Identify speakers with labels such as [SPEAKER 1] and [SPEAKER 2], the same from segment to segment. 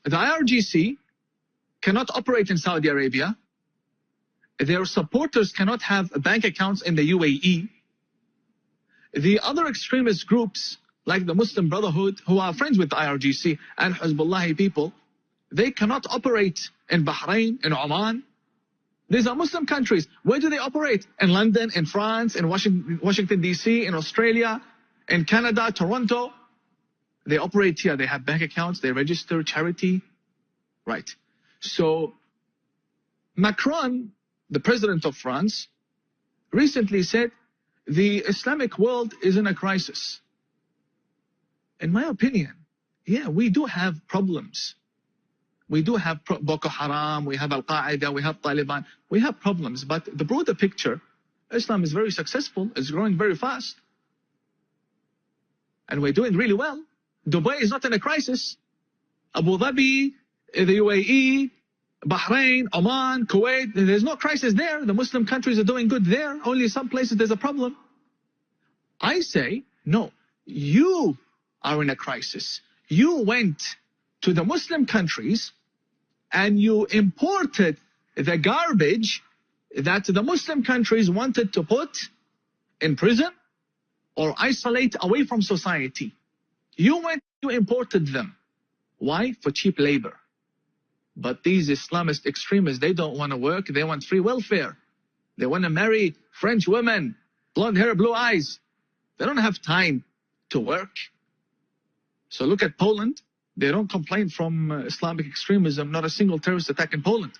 [SPEAKER 1] The IRGC cannot operate in Saudi Arabia. Their supporters cannot have bank accounts in the UAE. The other extremist groups, like the Muslim Brotherhood, who are friends with the IRGC and Hezbollah people, they cannot operate in Bahrain, in Oman. These are Muslim countries. Where do they operate? In London, in France, in Washington, D.C., in Australia, in Canada, Toronto. They operate here. They have bank accounts. They register charity. Right. So Macron, the president of France, recently said the Islamic world is in a crisis. In my opinion, yeah, we do have problems. We do have Boko Haram, we have Al-Qaeda, we have Taliban. We have problems, but the broader picture, Islam is very successful, it's growing very fast. And we're doing really well. Dubai is not in a crisis. Abu Dhabi, the UAE, Bahrain, Oman, Kuwait, there's no crisis there. The Muslim countries are doing good there. Only some places there's a problem. I say, no, you are in a crisis. You went to the Muslim countries and you imported the garbage that the Muslim countries wanted to put in prison or isolate away from society. You went, you imported them. Why? For cheap labor. But these Islamist extremists, they don't want to work. They want free welfare. They want to marry French women, blonde hair, blue eyes. They don't have time to work. So look at Poland. They don't complain from Islamic extremism, not a single terrorist attack in Poland.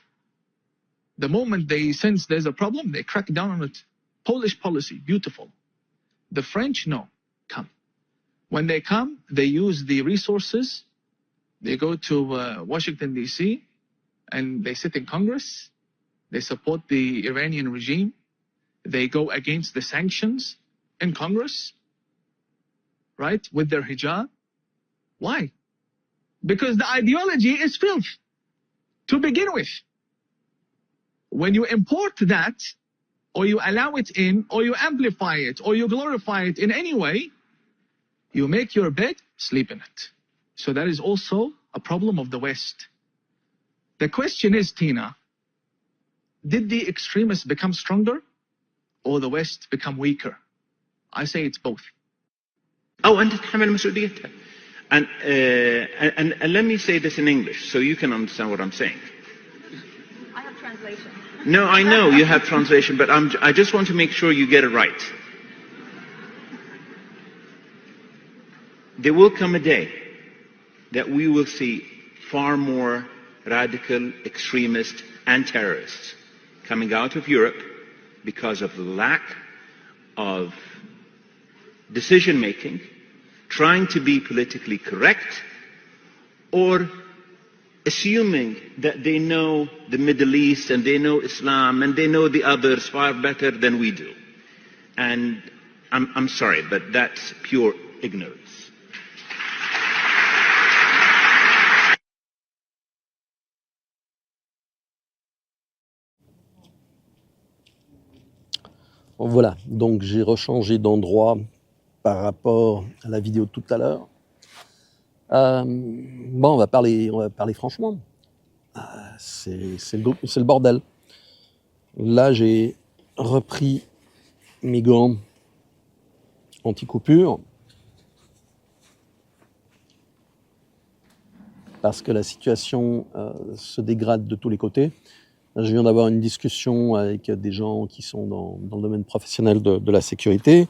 [SPEAKER 1] The moment they sense there's a problem, they crack down on it. Polish policy, beautiful. The French, no, come. When they come, they use the resources. They go to Washington, D.C., and they sit in Congress. They support the Iranian regime. They go against the sanctions in Congress, right, with their hijab. Why? Because the ideology is filth to begin with. When you import that, or you allow it in, or you amplify it, or you glorify it in any way, you make your bed, sleep in it. So that is also a problem of the West. The question is, Tina, did the extremists become stronger or the West become weaker? I say it's both.
[SPEAKER 2] أو أنت تتحمل مسؤوليتها. And let me say this in English so you can understand what I'm saying.
[SPEAKER 3] I have translation.
[SPEAKER 2] No, I know you have translation, but I just want to make sure you get it right. There will come a day that we will see far more radical extremists and terrorists coming out of Europe because of the lack of decision-making, trying to be politically correct, or assuming that they know the Middle East and they know Islam and they know the others far better than we do. And I'm sorry, but that's pure ignorance.
[SPEAKER 4] Voilà, donc j'ai rechangé d'endroit par rapport à la vidéo de tout à l'heure. Bon, on va parler franchement. C'est le bordel. Là, j'ai repris mes gants anti-coupure parce que la situation se dégrade de tous les côtés. Je viens d'avoir une discussion avec des gens qui sont dans le domaine professionnel de la sécurité.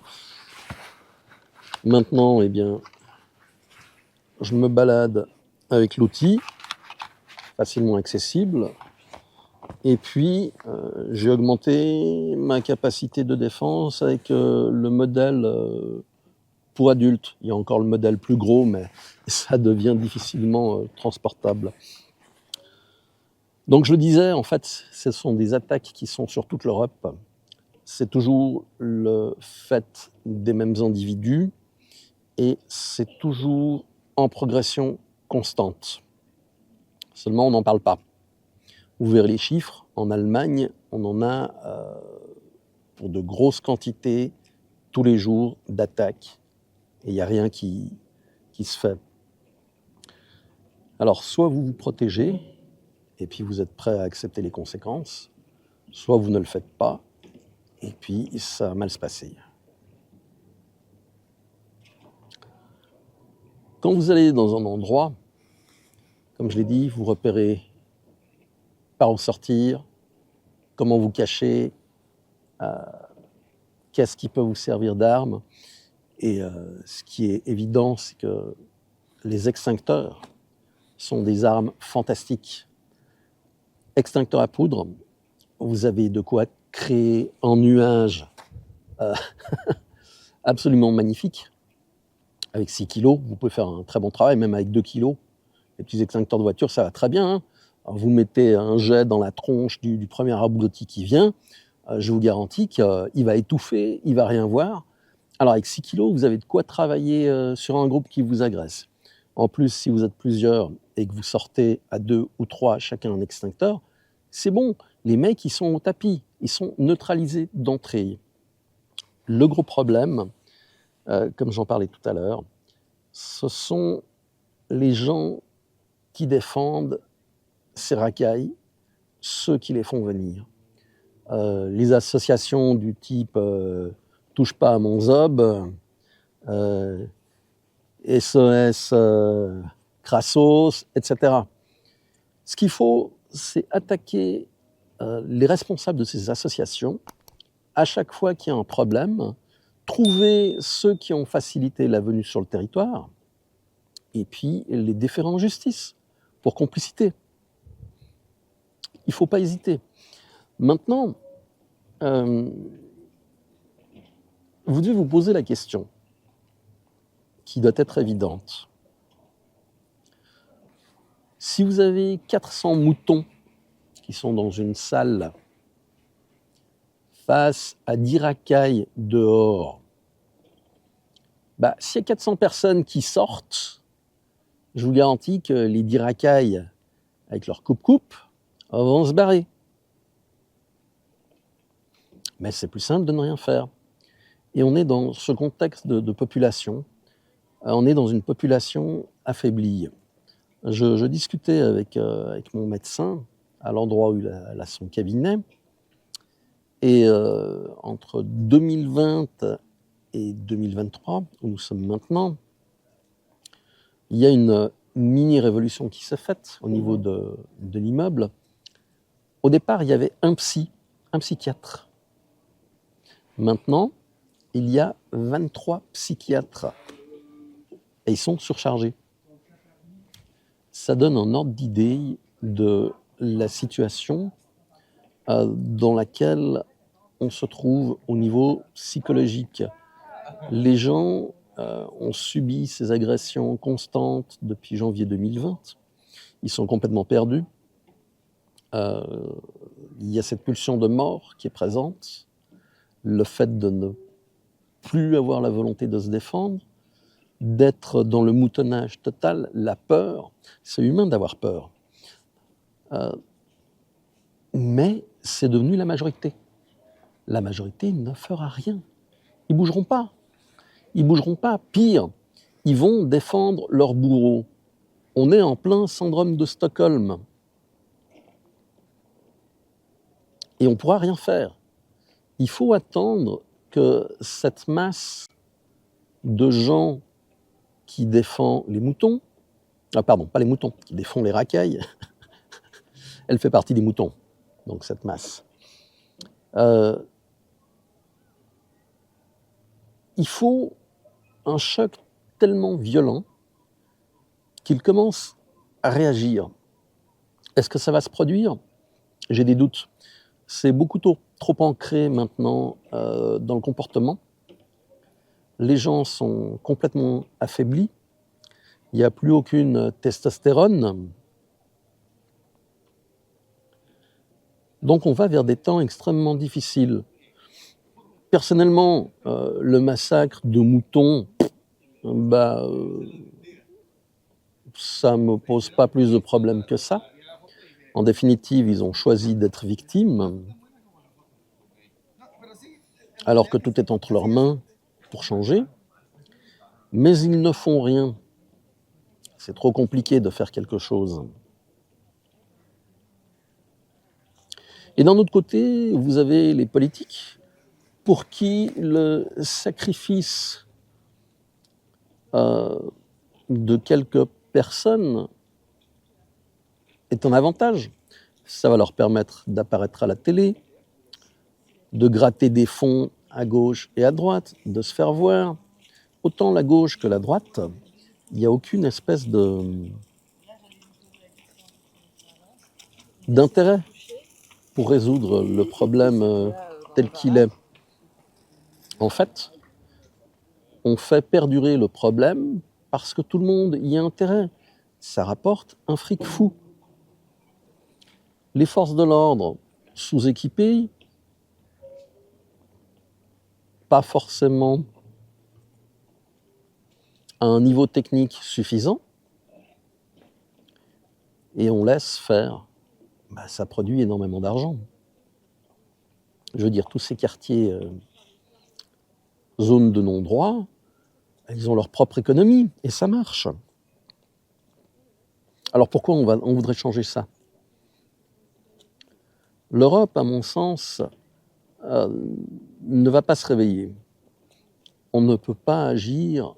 [SPEAKER 4] Maintenant, eh bien, je me balade avec l'outil, facilement accessible. Et puis, j'ai augmenté ma capacité de défense avec le modèle pour adultes. Il y a encore le modèle plus gros, mais ça devient difficilement transportable. Donc je le disais, en fait, ce sont des attaques qui sont sur toute l'Europe. C'est toujours le fait des mêmes individus et c'est toujours en progression constante. Seulement, on n'en parle pas. Vous verrez les chiffres. En Allemagne, on en a pour de grosses quantités tous les jours d'attaques et il n'y a rien qui se fait. Alors, soit vous vous protégez, et puis vous êtes prêt à accepter les conséquences, soit vous ne le faites pas, et puis ça va mal se passer. Quand vous allez dans un endroit, comme je l'ai dit, vous repérez par où sortir, comment vous cacher, qu'est-ce qui peut vous servir d'arme. Et ce qui est évident, c'est que les extincteurs sont des armes fantastiques. Extincteur à poudre, vous avez de quoi créer un nuage absolument magnifique. Avec 6 kilos, vous pouvez faire un très bon travail, même avec 2 kilos. Les petits extincteurs de voiture, ça va très bien. Hein. Alors vous mettez un jet dans la tronche du premier abruti qui vient, je vous garantis qu'il va étouffer, il va rien voir. Alors avec 6 kilos, vous avez de quoi travailler sur un groupe qui vous agresse. En plus, si vous êtes plusieurs et que vous sortez à 2 ou 3 chacun un extincteur, c'est bon. Les mecs, ils sont au tapis, ils sont neutralisés d'entrée. Le gros problème, comme j'en parlais tout à l'heure, ce sont les gens qui défendent ces racailles, ceux qui les font venir. Les associations du type Touche pas à mon zob, SOS Crassos, etc. Ce qu'il faut, c'est attaquer les responsables de ces associations à chaque fois qu'il y a un problème, trouver ceux qui ont facilité la venue sur le territoire et puis les déférer en justice pour complicité. Il ne faut pas hésiter. Maintenant, vous devez vous poser la question qui doit être évidente. Si vous avez 400 moutons qui sont dans une salle face à 10 racailles dehors, s'il y a 400 personnes qui sortent, je vous garantis que les 10 racailles, avec leur coupe-coupe, vont se barrer. Mais c'est plus simple de ne rien faire. Et on est dans ce contexte de population, on est dans une population affaiblie. Je discutais avec mon médecin à l'endroit où il a son cabinet, et entre 2020 et 2023, où nous sommes maintenant, il y a une mini-révolution qui s'est faite au niveau de l'immeuble. Au départ, il y avait un psychiatre. Maintenant, il y a 23 psychiatres. Et ils sont surchargés. Ça donne un ordre d'idée de la situation dans laquelle on se trouve au niveau psychologique. Les gens ont subi ces agressions constantes depuis janvier 2020. Ils sont complètement perdus. Il y a cette pulsion de mort qui est présente. Le fait de ne plus avoir la volonté de se défendre, d'être dans le moutonnage total, la peur. C'est humain d'avoir peur. Mais c'est devenu la majorité. La majorité ne fera rien. Ils ne bougeront pas. Ils ne bougeront pas. Pire, ils vont défendre leur bourreau. On est en plein syndrome de Stockholm. Et on ne pourra rien faire. Il faut attendre que cette masse de gens qui défend les moutons, pas les moutons, qui défend les racailles, elle fait partie des moutons, donc cette masse. Il faut un choc tellement violent qu'il commence à réagir. Est-ce que ça va se produire ? J'ai des doutes. C'est beaucoup trop ancré maintenant dans le comportement. Les gens sont complètement affaiblis. Il n'y a plus aucune testostérone. Donc on va vers des temps extrêmement difficiles. Personnellement, le massacre de moutons, ça ne me pose pas plus de problèmes que ça. En définitive, ils ont choisi d'être victimes, alors que tout est entre leurs mains pour changer. Mais ils ne font rien. c'est trop compliqué de faire quelque chose. Et d'un autre côté, vous avez les politiques pour qui le sacrifice de quelques personnes est un avantage. Ça va leur permettre d'apparaître à la télé, de gratter des fonds à gauche et à droite, de se faire voir. Autant la gauche que la droite, il n'y a aucune espèce d'intérêt pour résoudre le problème tel qu'il est. En fait, on fait perdurer le problème parce que tout le monde y a intérêt. Ça rapporte un fric fou. Les forces de l'ordre sous-équipées, pas forcément à un niveau technique suffisant, et on laisse faire. Ça produit énormément d'argent. Je veux dire, tous ces quartiers, zones de non-droit, ils ont leur propre économie, et ça marche. Alors pourquoi on voudrait changer ça? L'Europe, à mon sens, ne va pas se réveiller. On ne peut pas agir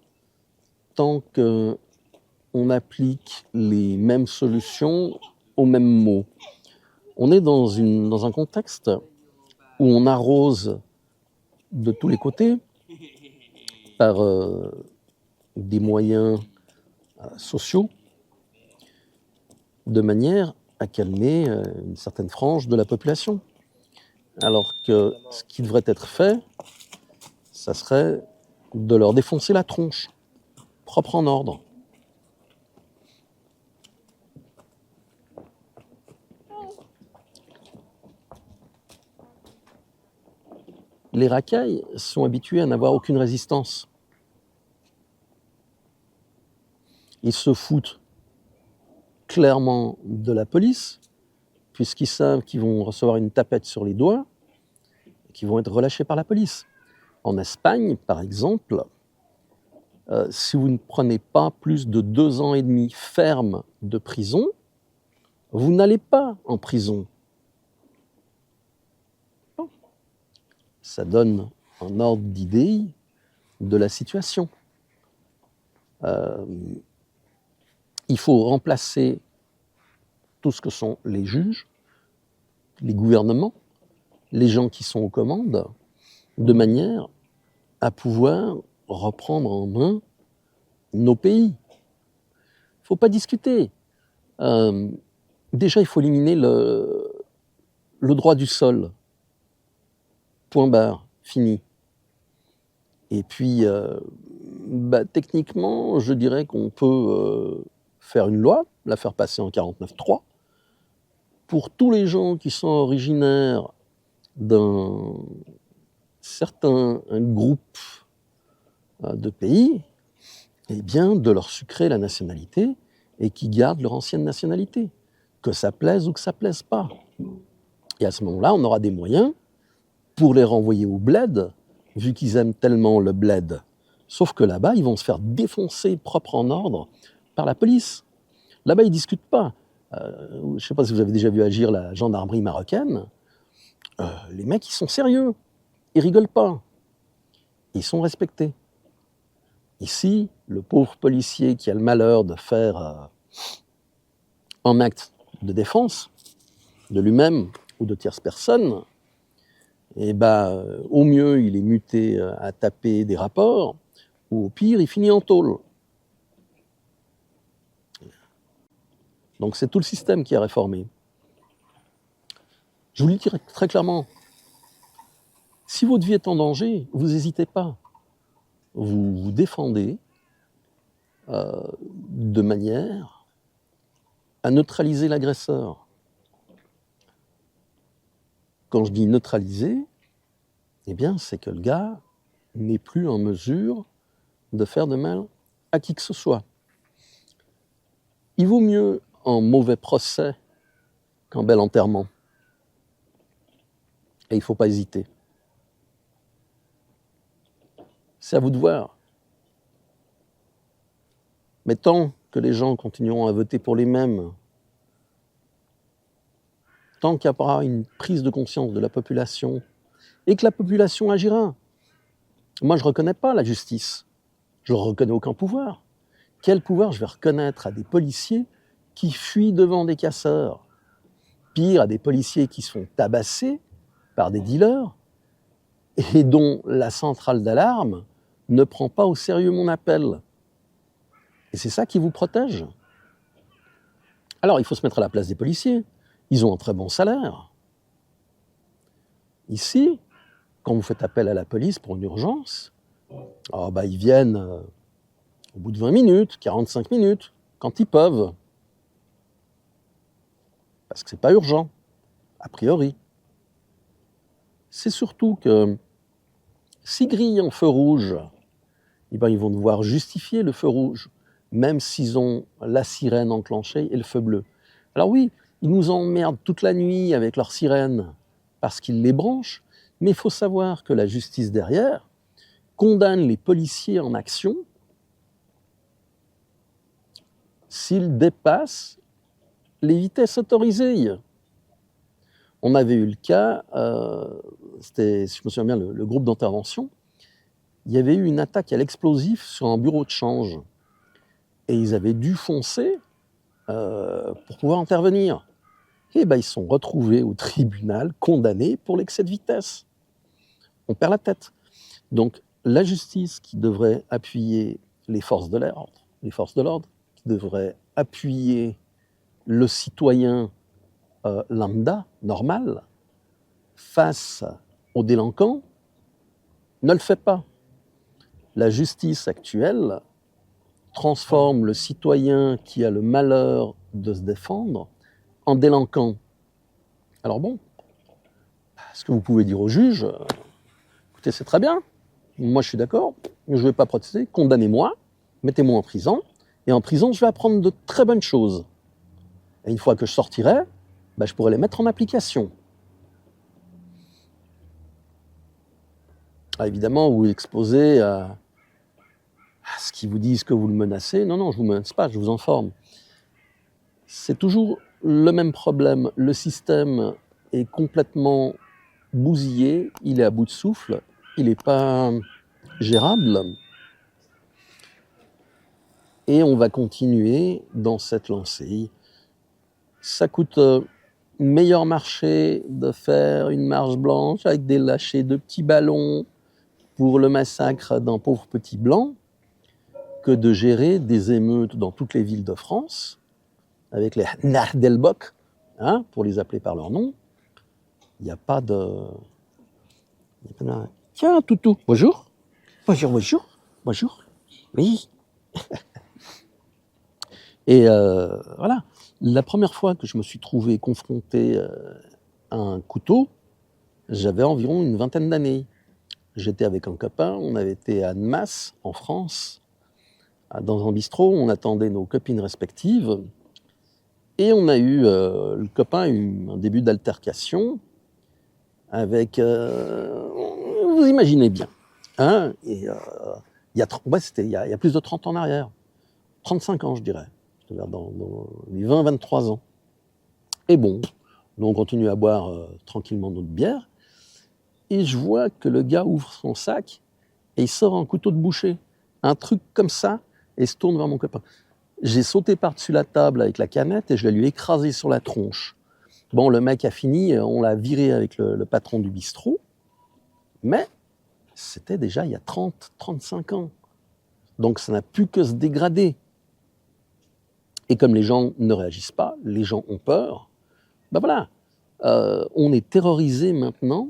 [SPEAKER 4] tant qu'on applique les mêmes solutions aux mêmes mots. On est dans un contexte où on arrose de tous les côtés par des moyens sociaux de manière à calmer une certaine frange de la population. Alors que ce qui devrait être fait, ça serait de leur défoncer la tronche, propre en ordre. Les racailles sont habitués à n'avoir aucune résistance. Ils se foutent clairement de la police, puisqu'ils savent qu'ils vont recevoir une tapette sur les doigts et qu'ils vont être relâchés par la police. En Espagne, par exemple, si vous ne prenez pas plus de 2 ans et demi ferme de prison, vous n'allez pas en prison. Ça donne un ordre d'idée de la situation. Il faut remplacer tout ce que sont les juges, les gouvernements, les gens qui sont aux commandes, de manière à pouvoir reprendre en main nos pays. Il ne faut pas discuter. Déjà, il faut éliminer le droit du sol. Point barre, fini. Et puis, techniquement, je dirais qu'on peut faire une loi, la faire passer en 49.3, pour tous les gens qui sont originaires d'un certain groupe de pays, eh bien, de leur sucrer la nationalité et qui gardent leur ancienne nationalité, que ça plaise ou que ça plaise pas. Et à ce moment-là, on aura des moyens pour les renvoyer au bled, vu qu'ils aiment tellement le bled. Sauf que là-bas, ils vont se faire défoncer propre en ordre par la police. Là-bas, ils ne discutent pas. Je ne sais pas si vous avez déjà vu agir la gendarmerie marocaine. Les mecs, ils sont sérieux. Ils rigolent pas. Ils sont respectés. Ici, le pauvre policier qui a le malheur de faire un acte de défense de lui-même ou de tierces personnes, au mieux, il est muté à taper des rapports, ou au pire, il finit en tôle. Donc c'est tout le système qui est réformé. Je vous le dis très clairement, si votre vie est en danger, vous n'hésitez pas. Vous vous défendez de manière à neutraliser l'agresseur. Quand je dis neutraliser, eh bien, c'est que le gars n'est plus en mesure de faire de mal à qui que ce soit. Il vaut mieux un mauvais procès qu'un bel enterrement. Et il ne faut pas hésiter. C'est à vous de voir. Mais tant que les gens continueront à voter pour les mêmes, tant qu'il y aura une prise de conscience de la population et que la population agira. Moi, je ne reconnais pas la justice. Je ne reconnais aucun pouvoir. Quel pouvoir je vais reconnaître à des policiers qui fuient devant des casseurs? Pire, à des policiers qui se font tabasser par des dealers et dont la centrale d'alarme ne prend pas au sérieux mon appel. Et c'est ça qui vous protège. Alors, il faut se mettre à la place des policiers. Ils ont un très bon salaire. Ici, quand vous faites appel à la police pour une urgence, ils viennent au bout de 20 minutes, 45 minutes, quand ils peuvent. Parce que c'est pas urgent, a priori. C'est surtout que s'ils grillent en feu rouge, ils vont devoir justifier le feu rouge, même s'ils ont la sirène enclenchée et le feu bleu. Alors oui, ils nous emmerdent toute la nuit avec leur sirène parce qu'ils les branchent, mais il faut savoir que la justice derrière condamne les policiers en action s'ils dépassent les vitesses autorisées. On avait eu le cas, c'était, si je me souviens bien, le groupe d'intervention, il y avait eu une attaque à l'explosif sur un bureau de change. Et ils avaient dû foncer pour pouvoir intervenir. Et ils se sont retrouvés au tribunal, condamnés pour l'excès de vitesse. On perd la tête. Donc, la justice qui devrait appuyer les forces de l'ordre, qui devrait appuyer le citoyen lambda, normal, face aux délinquants, ne le fait pas. La justice actuelle transforme le citoyen qui a le malheur de se défendre en délinquant. Alors bon, ce que vous pouvez dire au juge, écoutez, c'est très bien, moi je suis d'accord, je ne vais pas protester, condamnez-moi, mettez-moi en prison, et en prison je vais apprendre de très bonnes choses. Et une fois que je sortirai, je pourrai les mettre en application. Évidemment, vous vous exposez à ce qu'ils vous disent que vous le menacez. Non, je ne vous menace pas, je vous informe. C'est toujours le même problème. Le système est complètement bousillé, il est à bout de souffle, il n'est pas gérable. Et on va continuer dans cette lancée. Ça coûte meilleur marché de faire une marche blanche avec des lâchers de petits ballons pour le massacre d'un pauvre petit blanc que de gérer des émeutes dans toutes les villes de France avec les Nahdelbok, pour les appeler par leur nom. Il n'y a pas de... Tiens, toutou, bonjour. Bonjour. Oui. Et voilà, la première fois que je me suis trouvé confronté à un couteau, j'avais environ une vingtaine d'années. J'étais avec un copain, on avait été à Annemasse, en France, dans un bistrot, on attendait nos copines respectives, et on a eu, le copain a eu un début d'altercation avec, vous imaginez bien, et il y a plus de 30 ans en arrière, 35 ans je dirais, dans les 20-23 ans. Et bon, on continue à boire tranquillement notre bière, et je vois que le gars ouvre son sac et il sort un couteau de boucher, un truc comme ça, et se tourne vers mon copain. J'ai sauté par-dessus la table avec la canette et je l'ai lui écrasé sur la tronche. Bon, le mec a fini, on l'a viré avec le patron du bistrot, mais c'était déjà il y a 30-35 ans. Donc ça n'a plus que se dégrader. Et comme les gens ne réagissent pas, les gens ont peur, voilà, on est terrorisé maintenant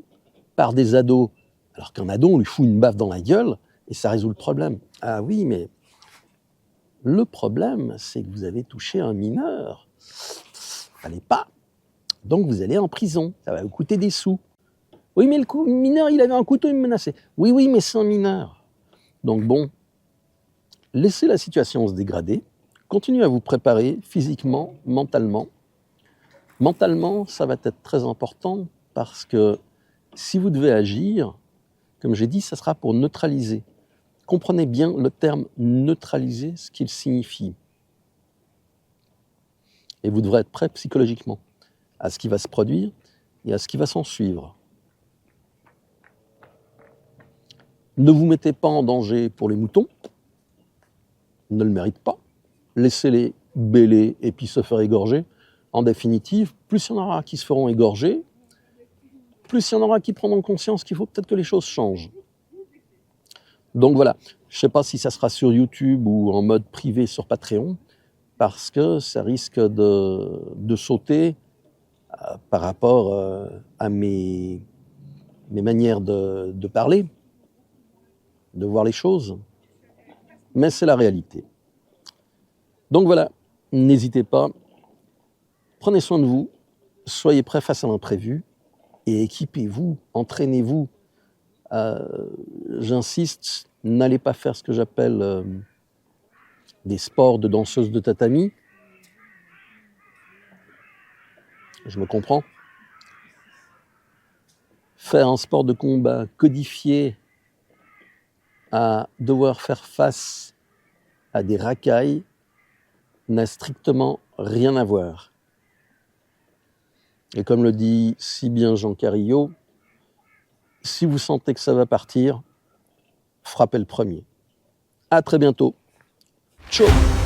[SPEAKER 4] par des ados. Alors qu'un ado, on lui fout une baffe dans la gueule et ça résout le problème. Ah oui, mais le problème, c'est que vous avez touché un mineur. Fallait pas. Donc vous allez en prison. Ça va vous coûter des sous. Oui, mais le mineur, il avait un couteau, il me menaçait. Oui, mais c'est un mineur. Donc bon, laissez la situation se dégrader. Continuez à vous préparer physiquement, mentalement. Mentalement, ça va être très important parce que si vous devez agir, comme j'ai dit, ça sera pour neutraliser. Comprenez bien le terme neutraliser, ce qu'il signifie. Et vous devrez être prêt psychologiquement à ce qui va se produire et à ce qui va s'en suivre. Ne vous mettez pas en danger pour les moutons, ne le méritent pas. Laissez-les bêler et puis se faire égorger. En définitive, plus il y en aura qui se feront égorger, plus il y en aura qui prendront conscience qu'il faut peut-être que les choses changent. Donc voilà, je ne sais pas si ça sera sur YouTube ou en mode privé sur Patreon, parce que ça risque de sauter par rapport à mes manières de parler, de voir les choses. Mais c'est la réalité. Donc voilà, n'hésitez pas, prenez soin de vous, soyez prêts face à l'imprévu et équipez-vous, entraînez-vous. J'insiste, n'allez pas faire ce que j'appelle des sports de danseuse de tatami. Je me comprends. Faire un sport de combat codifié à devoir faire face à des racailles n'a strictement rien à voir. Et comme le dit si bien Jean Carillot, si vous sentez que ça va partir, frappez le premier. À très bientôt. Ciao.